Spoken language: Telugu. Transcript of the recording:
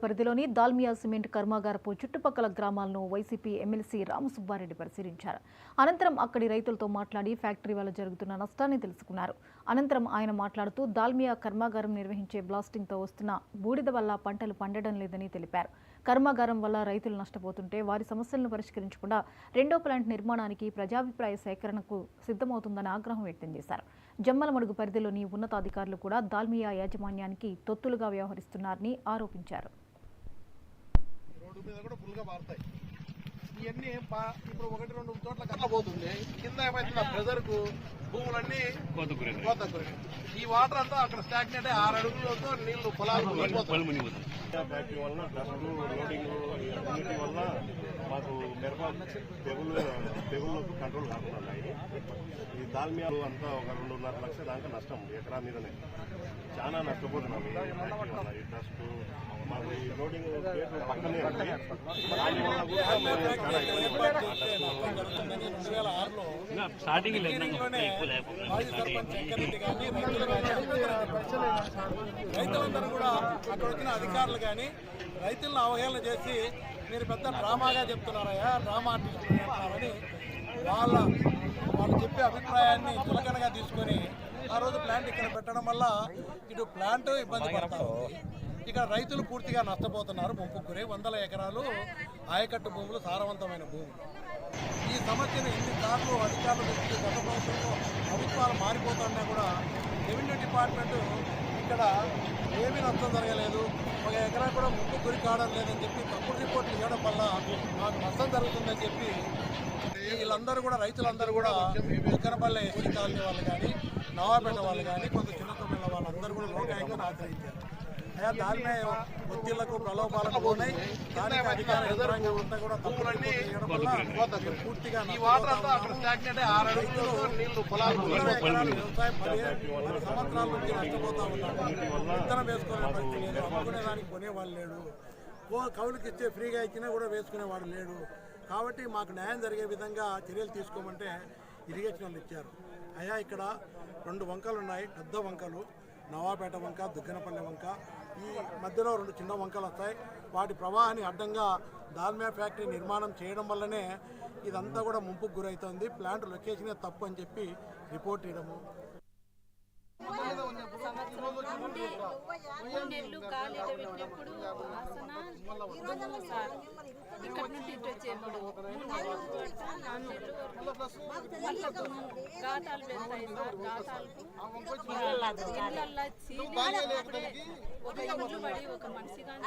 పరిధిలోని దాల్మియా సిమెంట్ కర్మాగారపు చుట్టుపక్కల గ్రామాలను వైసీపీ ఎమ్మెల్సీ రామసుబ్బారెడ్డి పరిశీలించారు. అనంతరం అక్కడి రైతులతో మాట్లాడి ఫ్యాక్టరీ వల్ల జరుగుతున్న నష్టాన్ని తెలుసుకున్నారు. అనంతరం ఆయన మాట్లాడుతూ దాల్మియా కర్మాగారం నిర్వహించే బ్లాస్టింగ్తో వస్తున్న బూడిద వల్ల పంటలు పండడం లేదని తెలిపారు. కర్మాగారం వల్ల రైతులు నష్టపోతుంటే వారి సమస్యలను పరిష్కరించకుండా రెండో ప్లాంట్ నిర్మాణానికి ప్రజాభిప్రాయ సేకరణకు సిద్ధమవుతుందని ఆగ్రహం వ్యక్తం చేశారు. జమ్మలమడుగు పరిధిలోని ఉన్నతాధికారులు కూడా దాల్మియా యాజమాన్యానికి తొత్తులుగా వ్యవహరిస్తున్నారని ఆరోపించారు. ఇవన్నీ ఇప్పుడు 1-2 చోట్ల కట్టబోతుంది. కింద ఏమైతుంది ప్రెజర్కు భూములన్నీ కోతకు ఈ వాటర్ అంతా అక్కడ స్టాగ్నేట్ 6 అడుగులతో నీళ్లు పొలాలు ఫ్యాక్టరీ వలన డస్ట్ లోడింగ్ అన్నిటి వల్ల మాకు మిరప తెగుళ్ళకు కంట్రోల్ కాకుండా ఈ దాల్మియాలు అంతా ఒక 2.5 లక్షల దాకా నష్టం ఎకరా మీదనే చాలా నష్టపోతున్నాం. ఈ ఫ్యాక్టరీ వల్ల ఈ డస్ట్ మాకు ఈ లోడింగ్ పక్కనే ఉంది. దానివల్ల కూడా రైతులందరూ కూడా అక్కడ వచ్చిన అధికారులు కానీ రైతులను అవహేళన చేసి మీరు పెద్ద డ్రామాగా చెప్తున్నారయ్యా, డ్రామా ఆర్టిస్టులు చెప్తున్నారని వాళ్ళు చెప్పే అభిప్రాయాన్ని చులకనగా తీసుకొని ఆ రోజు ప్లాంట్ ఇక్కడ పెట్టడం వల్ల ఇటు ప్లాంట్ ఇబ్బంది పడతా ఉంది. ఇక్కడ రైతులు పూర్తిగా నష్టపోతున్నారు. ముంపుకు గురై 100 ఎకరాలు ఆయకట్టు భూములు, సారవంతమైన భూములు. ఈ సమస్యను ఎన్నిసార్లు అధికారులు దృష్టి గత ప్రభుత్వంలో ప్రభుత్వాలు మారిపోతున్నా కూడా రెవెన్యూ డిపార్ట్మెంటు ఇక్కడ ఏమీ నష్టం జరగలేదు, 1 ఎకరా కూడా ముంపుకు గురి కావడం లేదని చెప్పి తప్పుడు రిపోర్ట్లు ఇవ్వడం వల్ల మాకు నష్టం జరుగుతుందని చెప్పి వీళ్ళందరూ కూడా రైతులందరూ కూడా బుక్కనపల్లె ఎస్సీ కాలనీ వాళ్ళు కానీ, నవాపేట వాళ్ళు కానీ, కొంత చిన్నతొమ్మిళ్ళ వాళ్ళందరూ కూడా లోకాయుక్తను ఆశ్రయించారు. అయ్యా దానినే ఒత్తిళ్లకు ప్రలోభాలకు పోయి స్థానిక అధికార యంత్రాంగం అంతా కూడా తప్పులన్నీ చేయడం వల్ల పూర్తిగా వ్యవసాయం 10 సంవత్సరాల నుంచి నష్టపోతా ఉన్నాడు. విత్తనం వేసుకునే పరిస్థితి లేదు, అమ్ముకునేదానికి కొనేవాళ్ళు లేడు, కౌలుకి ఇచ్చే ఫ్రీగా ఇచ్చినా కూడా వేసుకునేవాడు లేడు. కాబట్టి మాకు న్యాయం జరిగే విధంగా చర్యలు తీసుకోమంటే ఇరిగేషన్ వాళ్ళు ఇచ్చారు. అయ్యా ఇక్కడ 2 వంకలు ఉన్నాయి, పెద్ద వంకలు, నవాపేట వంక, దుగ్గనపల్లె వంక. ఈ మధ్యలో 2 చిన్న వంకలు వస్తాయి. వాటి ప్రవాహాన్ని అడ్డంగా దాల్మియా ఫ్యాక్టరీ నిర్మాణం చేయడం వల్లనే ఇదంతా కూడా ముంపుకు గురవుతుంది. ప్లాంట్ లొకేషనే తప్పు అని చెప్పి రిపోర్ట్ ఇవ్వడము. ఇక్కడ నుండి ఇటు వచ్చేప్పుడు గాతాలు వెళ్తాయి సార్. గాతాలు ఒక ఇల్లు పడి ఒక మనిషి కానీ